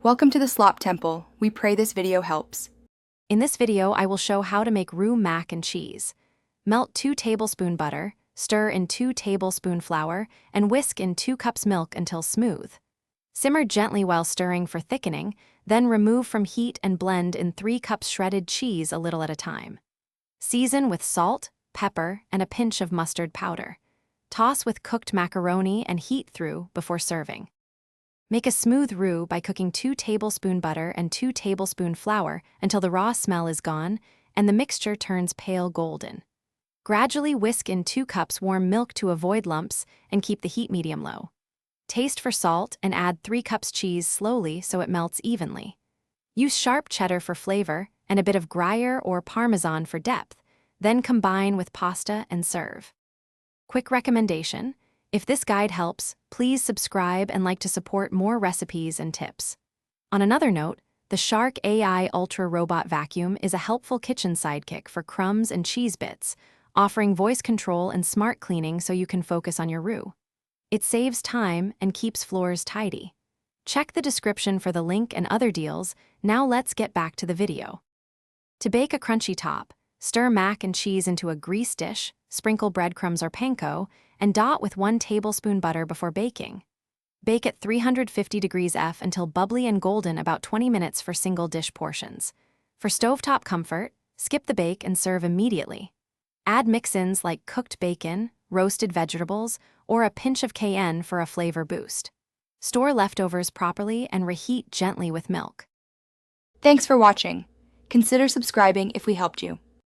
Welcome to the Slop Temple. We pray this video helps. In this video, I will show how to make roux mac and cheese. Melt 2 tablespoon butter, stir in 2 tablespoon flour, and whisk in 2 cups milk until smooth. Simmer gently while stirring for thickening, then remove from heat and blend in 3 cups shredded cheese a little at a time. Season with salt, pepper, and a pinch of mustard powder. Toss with cooked macaroni and heat through before serving. Make a smooth roux by cooking 2 tablespoon butter and 2 tablespoon flour until the raw smell is gone and the mixture turns pale golden. Gradually whisk in 2 cups warm milk to avoid lumps and keep the heat medium-low. Taste for salt and add 3 cups cheese slowly so it melts evenly. Use sharp cheddar for flavor and a bit of Gruyere or Parmesan for depth, then combine with pasta and serve. Quick recommendation: if this guide helps, please subscribe and like to support more recipes and tips. On another note, the Shark AI Ultra Robot Vacuum is a helpful kitchen sidekick for crumbs and cheese bits, offering voice control and smart cleaning so you can focus on your roux. It saves time and keeps floors tidy. Check the description for the link and other deals. Now let's get back to the video. To bake a crunchy top, stir mac and cheese into a grease dish, sprinkle breadcrumbs or panko, and dot with 1 tablespoon butter before baking. Bake at 350 degrees F until bubbly and golden, about 20 minutes for single dish portions. For stovetop comfort, skip the bake and serve immediately. Add mix-ins like cooked bacon, roasted vegetables, or a pinch of cayenne for a flavor boost. Store leftovers properly and reheat gently with milk. Thanks for watching. Consider subscribing if we helped you.